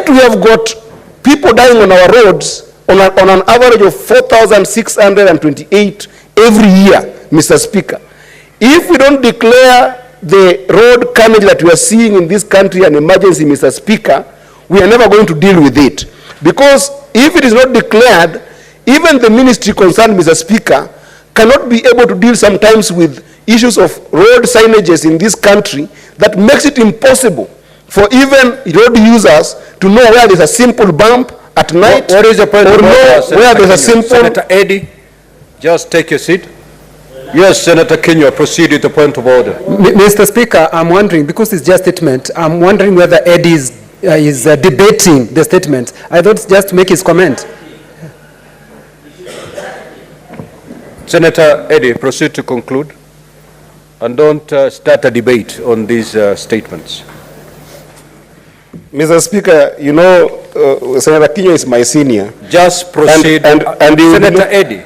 yet we have got people dying on our roads on an average of 4,628 every year, Mr. Speaker. If we don't declare the road carnage that we are seeing in this country an emergency, Mr. Speaker, we are never going to deal with it. Because if it is not declared, even the ministry concerned, Mr. Speaker, cannot be able to deal sometimes with issues of road signages in this country that makes it impossible for even road users to know where there's a simple bump at night. What is the point or know where there's a simple... Senator Eddie, just take your seat. Yes, Senator Kenyan, proceed with the point of order. Mr. Speaker, I'm wondering, because it's just a statement, I'm wondering whether Eddie is debating the statement. I thought just to make his comment. Senator Eddie, proceed to conclude. And don't start a debate on these statements. Mr. Speaker, you know, Senator Kenyan is my senior. Just proceed. And Senator Eddie.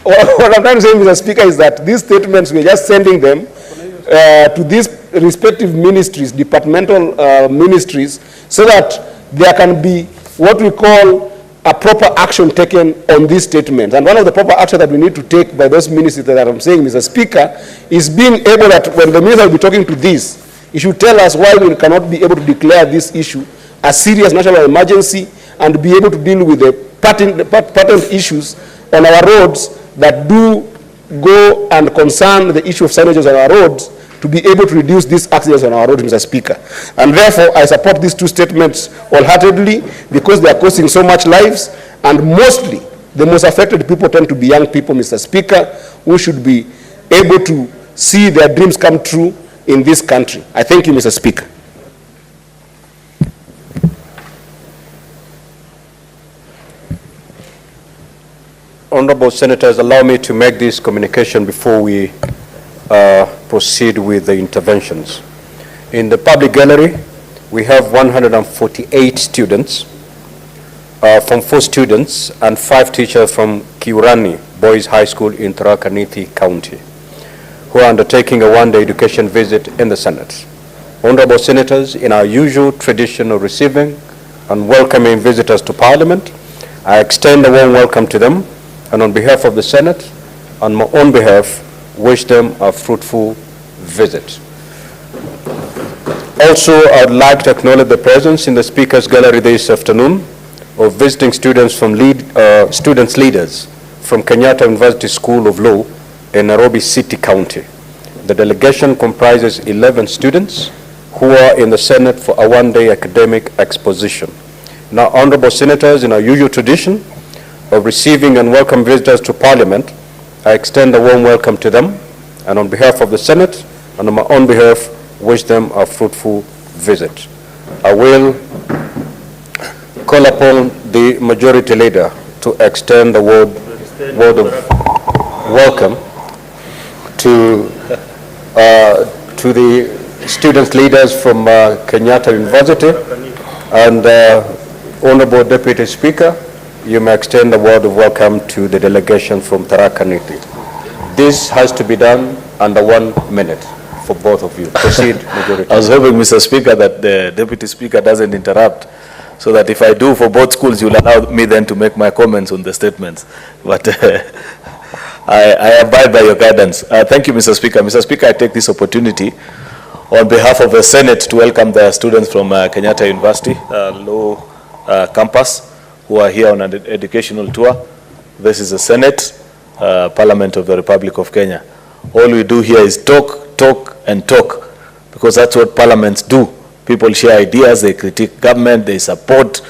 What I'm trying to say, Mr. Speaker, is that these statements, we're just sending them to these respective ministries, departmental ministries, so that there can be what we call a proper action taken on these statements. And one of the proper action that we need to take by those ministries that I'm saying, Mr. Speaker, is being able that when the minister will be talking to this, he should tell us why we cannot be able to declare this issue a serious national emergency and be able to deal with the patent issues on our roads that do go and concern the issue of signages on our roads, to be able to reduce these accidents on our roads, Mr. Speaker. And therefore, I support these two statements wholeheartedly because they are costing so much lives, and mostly, the most affected people tend to be young people, Mr. Speaker, who should be able to see their dreams come true in this country. I thank you, Mr. Speaker. Honorable Senators, allow me to make this communication before we proceed with the interventions. In the public gallery, we have 148 students, from 4 students and 5 teachers from Kiurani Boys High School in Tharaka Nithi County, who are undertaking a one-day education visit in the Senate. Honorable Senators, in our usual tradition of receiving and welcoming visitors to Parliament, I extend a warm welcome to them, and on behalf of the Senate, on my own behalf, wish them a fruitful visit. Also, I would like to acknowledge the presence in the Speaker's Gallery this afternoon of visiting students from students leaders from Kenyatta University School of Law in Nairobi City County. The delegation comprises 11 students who are in the Senate for a one-day academic exposition. Now, Honorable Senators, in our usual tradition of receiving and welcome visitors to Parliament, I extend a warm welcome to them, and on behalf of the Senate and on my own behalf, wish them a fruitful visit. I will call upon the Majority Leader to extend the word of welcome to the student leaders from Kenyatta University, and Honorable Deputy Speaker, you may extend a word of welcome to the delegation from Tharaka Nithi. This has to be done under 1 minute for both of you. Proceed, Majority. I was hoping, Mr. Speaker, that the Deputy Speaker doesn't interrupt, so that if I do for both schools, you'll allow me then to make my comments on the statements. But I abide by your guidance. Thank you, Mr. Speaker. Mr. Speaker, I take this opportunity on behalf of the Senate to welcome the students from Kenyatta University Law Campus, who are here on an educational tour. This is the Senate, Parliament of the Republic of Kenya. All we do here is talk, talk, and talk, because that's what parliaments do. People share ideas, they critique government, they support,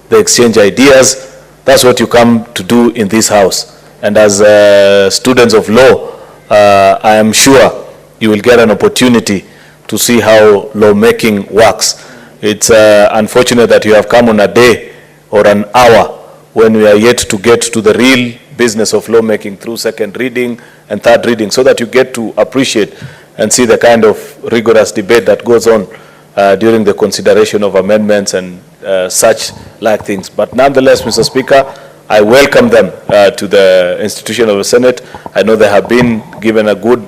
they exchange ideas. That's what you come to do in this house. And as students of law, I am sure you will get an opportunity to see how lawmaking works. It's unfortunate that you have come on a day or an hour when we are yet to get to the real business of lawmaking through second reading and third reading, so that you get to appreciate and see the kind of rigorous debate that goes on during the consideration of amendments and such like things. But nonetheless, Mr. Speaker, I welcome them to the institution of the Senate. I know they have been given a good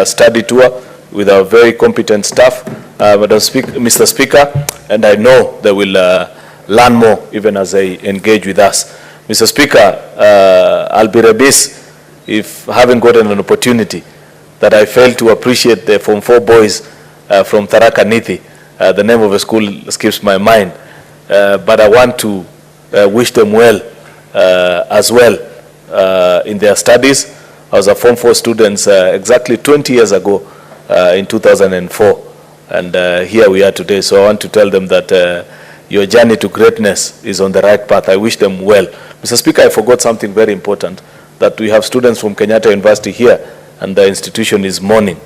study tour with our very competent staff, Mr. Speaker, and I know they will learn more even as they engage with us. Mr. Speaker, I'll be remiss if having gotten an opportunity that I failed to appreciate the Form 4 boys from Tharaka Nithi. The name of the school escapes my mind, but I want to wish them well as well in their studies. I was a Form 4 student exactly 20 years ago in 2004, and here we are today. So I want to tell them that your journey to greatness is on the right path. I wish them well. Mr. Speaker, I forgot something very important, that we have students from Kenyatta University here, and the institution is mourning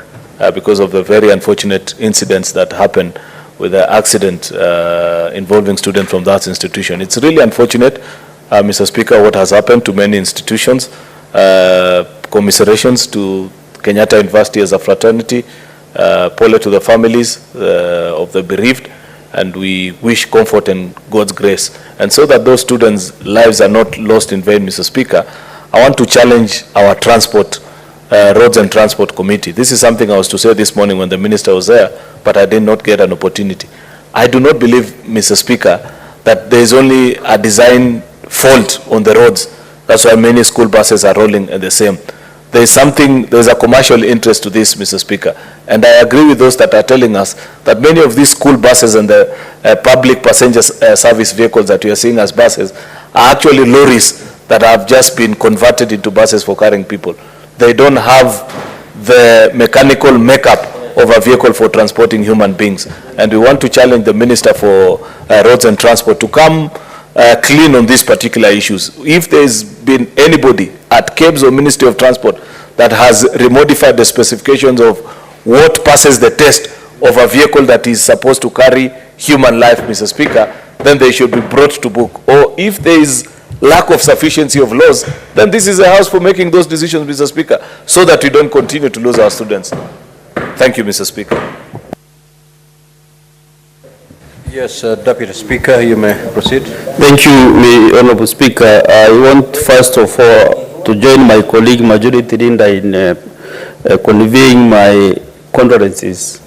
because of the very unfortunate incidents that happened with the accident involving students from that institution. It's really unfortunate, Mr. Speaker, what has happened to many institutions. Commiserations to Kenyatta University as a fraternity, pole to the families of the bereaved, and we wish comfort and God's grace. And so that those students' lives are not lost in vain, Mr. Speaker, I want to challenge our transport, Roads and Transport Committee. This is something I was to say this morning when the minister was there, but I did not get an opportunity. I do not believe, Mr. Speaker, that there is only a design fault on the roads. That's why many school buses are rolling at the same. There's a commercial interest to this, Mr. Speaker. And I agree with those that are telling us that many of these school buses and the public passenger service vehicles that we are seeing as buses are actually lorries that have just been converted into buses for carrying people. They don't have the mechanical makeup of a vehicle for transporting human beings. And we want to challenge the Minister for Roads and Transport to come clean on these particular issues. If there's been anybody at KEBS or Ministry of Transport that has remodified the specifications of what passes the test of a vehicle that is supposed to carry human life, Mr. Speaker, then they should be brought to book. Or if there is lack of sufficiency of laws, then this is a house for making those decisions, Mr. Speaker, so that we don't continue to lose our students. Thank you, Mr. Speaker. Yes, Deputy Speaker, you may proceed. Thank you, Honorable Speaker. I want first of all to join my colleague Majority Leader in conveying my condolences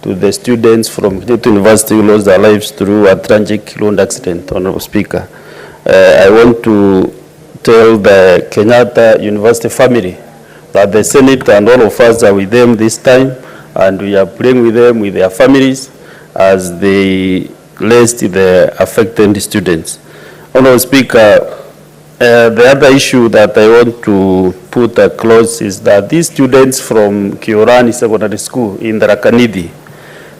to the students from Kenyatta University who lost their lives through a tragic road accident, Honorable Speaker. I want to tell the Kenyatta University family that the Senate and all of us are with them this time, and we are praying with them, with their families, as they list the affected students. Honorable Speaker, the other issue that I want to put across is that these students from Kiorani Secondary School in Tharaka Nithi,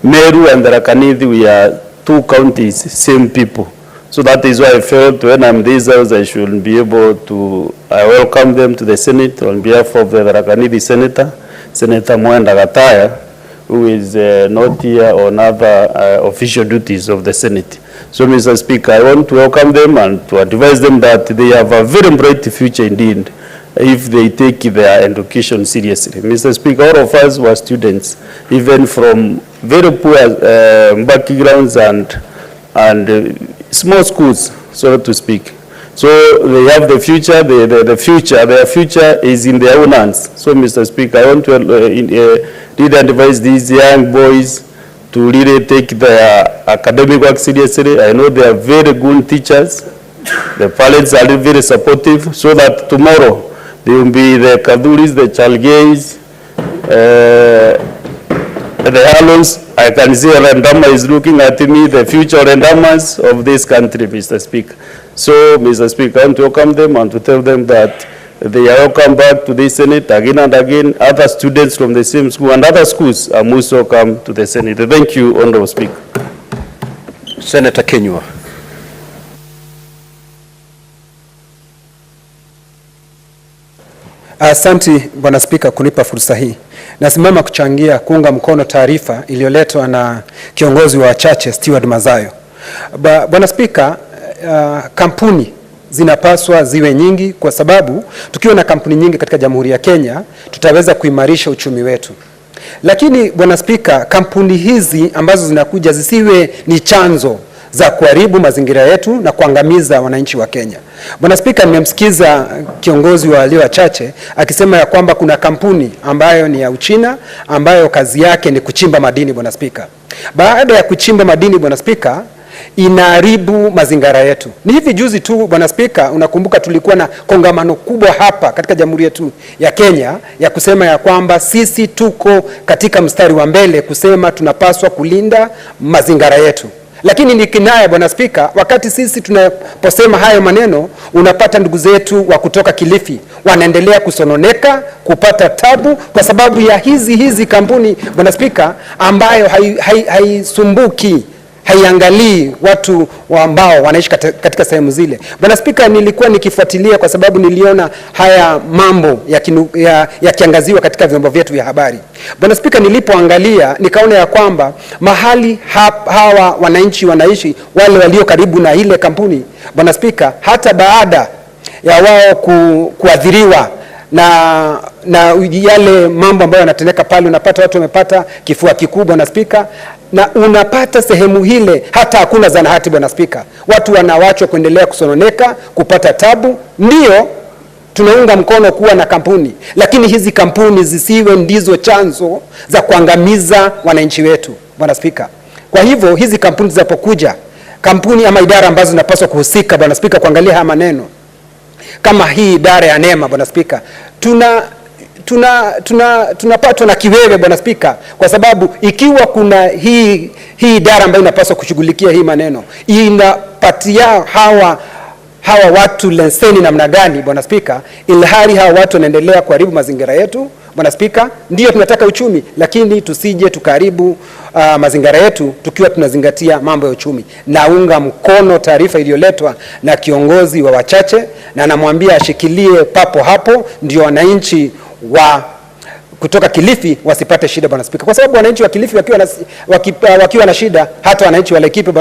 Meru and Tharaka Nithi, we are two counties, same people. So that is why I felt when I'm this house, I should be able to, I welcome them to the Senate on behalf of the Tharaka Nithi Senator, Senator Mwenda Gataya, who is not here on other official duties of the Senate. So, Mr. Speaker, I want to welcome them and to advise them that they have a very bright future indeed if they take their education seriously. Mr. Speaker, all of us were students, even from very poor backgrounds and small schools, so to speak. So they have the future, their future is in their own hands. So, Mr. Speaker, I want to really advise these young boys to really take their academic work seriously. I know they are very good teachers. The parents are very supportive, so that tomorrow they will be the Kaduris, the Chalgays, the Halons. I can see Rendama is looking at me, the future Rendamas of this country, Mr. Speaker. So, Mr. Speaker, I want to welcome them and to tell them that they are welcome back to the Senate again and again. Other students from the same school and other schools are most welcome to the Senate. Thank you, Honorable Speaker. Senator Kenyan. Asante Bwana Spika kunipa fursa hii. Nasimama kuchangia kuunga mkono taarifa iliyoletwa na kiongozi wa wachache Steward Mazayo. Bwana Spika, kampuni zinapaswa ziwe nyingi, kwa sababu tukiwa na kampuni nyingi katika Jamhuri ya Kenya tutaweza kuimarisha uchumi wetu. Lakini Bwana Spika, kampuni hizi ambazo zinakuja zisiwe ni chanzo za kuharibu mazingira yetu na kuangamiza wananchi wa Kenya. Bwana Spika, nimemsikiza kiongozi wa walio wachache akisema ya kwamba kuna kampuni ambayo ni ya Uchina ambayo kazi yake ni kuchimba madini. Bwana Spika, baada ya kuchimba madini, Bwana Spika, inaharibu mazingira yetu. Ni hivi juzi tu, Bwana Spika, unakumbuka tulikuwa na kongamano kubwa hapa katika Jamhuri yetu ya Kenya ya kusema ya kwamba sisi tuko katika mstari wa mbele kusema tunapaswa kulinda mazingira yetu. Lakini ni kinaya, Bwana Spika, wakati sisi tunaposema hayo maneno, unapata ndugu zetu wa kutoka Kilifi wanaendelea kusononeka, kupata tabu kwa sababu ya hizi kampuni, Bwana Spika, ambayo haisumbuki, haiangalii watu ambao wanaishi katika sehemu zile. Bwana Spika, nilikuwa nikifuatilia kwa sababu niliona haya mambo yakiangaziwa katika vyombo vyetu vya habari. Bwana Spika, nilipoangalia nikaona ya kwamba mahali hawa wananchi wanaishi, wale walio karibu na ile kampuni, Bwana Spika, hata baada ya wao kuadhiriwa na yale mambo ambayo yanatendeka pale, unapata watu wamepata kifua kikuu, Bwana Spika, na unapata sehemu hile hata hakuna zahanati, Bwana Spika. Watu wanawachwa kuendelea kusononeka, kupata tabu. Ndio tunaunga mkono kuwa na kampuni, lakini hizi kampuni zisiwe ndizo chanzo za kuangamiza wananchi wetu, Bwana Spika. Kwa hivyo hizi kampuni zinapokuja, kampuni ama idara ambazo zinapaswa kuhusika, Bwana Spika, kuangalia haya maneno, kama hii idara ya NEMA, Bwana Spika, tunapatwa na kiwewe, Bwana Spika, kwa sababu ikiwa kuna hii idara ambayo inapaswa kushughulikia hii maneno, inapatia hawa watu leseni namna gani, Bwana Spika, ilhali hawa watu wanaendelea kuharibu mazingira yetu, Bwana Spika. Ndio tunataka uchumi, lakini tusije tukaharibu mazingira yetu tukiwa tunazingatia mambo ya uchumi. Naunga mkono taarifa iliyoletwa na kiongozi wa wachache, na namwambia ashikilie papo hapo, ndio wananchi wa kutoka Kilifi wasipate shida, Bwana Spika, kwa sababu wananchi wa Kilifi wakiwa na shida, hata wananchi wa Laikipia, Bwana